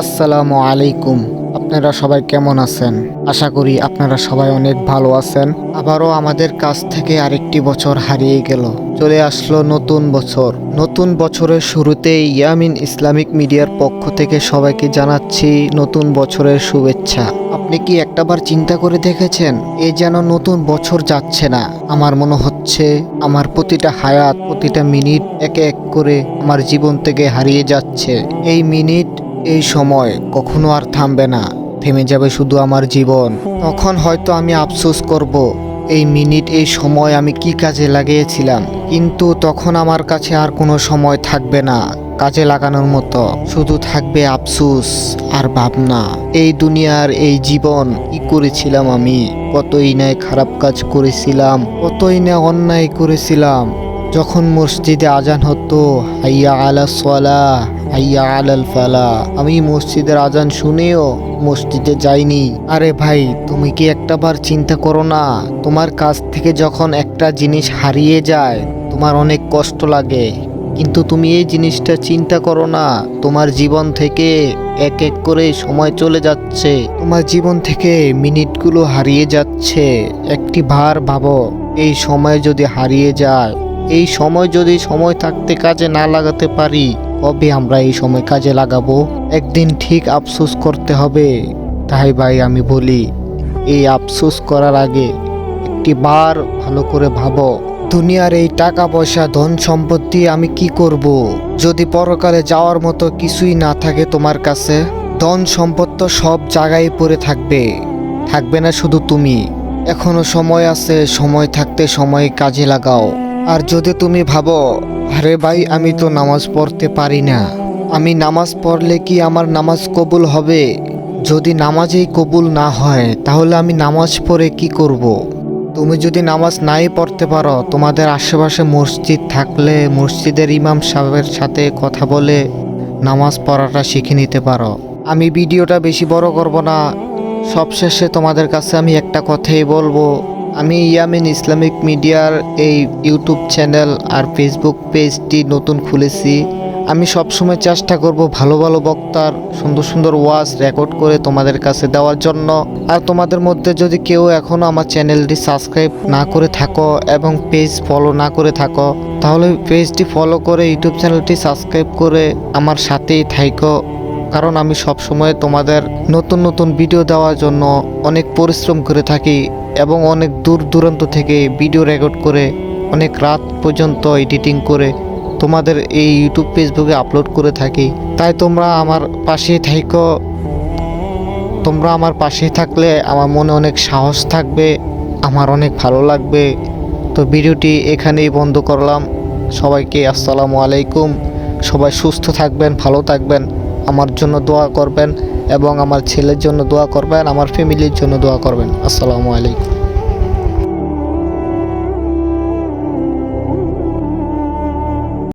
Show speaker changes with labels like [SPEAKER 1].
[SPEAKER 1] আসসালামু আলাইকুম। আপনারা সবাই কেমন আছেন? আশা করি আপনারা সবাই অনেক ভালো আছেন। আবারও আমাদের কাছ থেকে আরেকটি বছর হারিয়ে গেল। চলে আসলো নতুন বছর। নতুন বছরের শুরুতেই ইয়ামিন ইসলামিক মিডিয়ার পক্ষ থেকে সবাইকে জানাচ্ছি নতুন বছরের শুভেচ্ছা। আপনি কি একটাবার চিন্তা করে দেখেছেন, এ যেন নতুন বছর যাচ্ছে না? আমার মনে হচ্ছে আমার প্রতিটা হায়াত, প্রতিটা মিনিট একে এক করে আমার জীবন থেকে হারিয়ে যাচ্ছে। এই মিনিট, এই সময় কখনো আর থামবে না, থেমে যাবে শুধু আমার জীবন। তখন হয়তো আমি আফসোস করব, এই মিনিট, এই সময় আমি কি কাজে লাগিয়েছিলাম। কিন্তু তখন আমার কাছে আর কোনো সময় থাকবে না কাজে লাগানোর মতো, শুধু থাকবে আফসোস আর ভাবনা। এই দুনিয়ার এই জীবন কি করেছিলাম আমি, কতই না খারাপ কাজ করেছিলাম, কতই না অন্যায় করেছিলাম। যখন মসজিদে আজান হতো, হাইয়া আলা সালাহ হাইয়া আলাল ফালাহ, আমি মসজিদের আজান শুনেও মসজিদে যাইনি। আরে ভাই, তুমি কি একটাবার চিন্তা করো না, তোমার কাছ থেকে যখন একটা জিনিস হারিয়ে যায় তোমার অনেক কষ্ট লাগে, কিন্তু তুমি এই জিনিসটা চিন্তা করো না, তোমার জীবন থেকে এক এক করে সময় চলে যাচ্ছে, তোমার জীবন থেকে মিনিটগুলো হারিয়ে যাচ্ছে। একটি বার ভাবো, এই সময় যদি হারিয়ে যায়, এই সময় যদি সময় থাকতে কাজে না লাগাতে পারি, কবে আমরা এই সময় কাজে লাগাবো? একদিন ঠিক আফসোস করতে হবে। তাই ভাই আমি বলি, এই আফসোস করার আগে একটি বার ভালো করে ভাবো, দুনিয়ার এই টাকা পয়সা ধন সম্পত্তি আমি কি করব যদি পরকালে যাওয়ার মতো কিছুই না থাকে তোমার কাছে? ধন সম্পদ তো সব জায়গায় পড়ে থাকবে, থাকবে না শুধু তুমি। এখনো সময় আছে, সময় থাকতে সময় কাজে লাগাও। আর যদি তুমি ভাবো, আরে ভাই আমি তো নামাজ পড়তে পারি না, আমি নামাজ পড়লে কি আমার নামাজ কবুল হবে? যদি নামাজেই কবুল না হয় তাহলে আমি নামাজ পড়ে কি করব? তুমি যদি নামাজ নাই পড়তে পারো, তোমাদের আশেপাশে মসজিদ থাকলে মসজিদের ইমাম সাহেবের সাথে কথা বলে নামাজ পড়াটা শিখে নিতে পারো। আমি ভিডিওটা বেশি বড় করব না, সবশেষে তোমাদের কাছে আমি একটা কথাই বলবো, আমি ইয়ামিন ইসলামিক মিডিয়ার এই ইউটিউব চ্যানেল আর ফেসবুক পেজটি নতুন খুলেছি। আমি সবসময় চেষ্টা করব ভালো ভালো বক্তার সুন্দর সুন্দর ওয়াজ রেকর্ড করে তোমাদের কাছে দেওয়ার জন্য। আর তোমাদের মধ্যে যদি কেউ এখনও আমার চ্যানেলটি সাবস্ক্রাইব না করে থাকো এবং পেজ ফলো না করে থাকো, তাহলে পেজটি ফলো করে ইউটিউব চ্যানেলটি সাবস্ক্রাইব করে আমার সাথেই থাকো। কারণ আমি সবসময় তোমাদের নতুন নতুন ভিডিও দেওয়ার জন্য অনেক পরিশ্রম করে থাকি এবং অনেক দূর দূরান্ত থেকে ভিডিও রেকর্ড করে অনেক রাত পর্যন্ত এডিটিং করে তোমাদের এই ইউটিউব ফেসবুকে আপলোড করে থাকি। তাই তোমরা আমার পাশেই থাকো। তোমরা আমার পাশেই থাকলে আমার মনে অনেক সাহস থাকবে, আমার অনেক ভালো লাগবে। তো ভিডিওটি এখানেই বন্ধ করলাম। সবাইকে আসসালামু আলাইকুম। সবাই সুস্থ থাকবেন, ভালো থাকবেন, আমার জন্য দোয়া করবেন এবং আমার ছেলের জন্য দোয়া করবেন, আমার ফ্যামিলির জন্য দোয়া করবেন। আসসালামু আলাইকুম।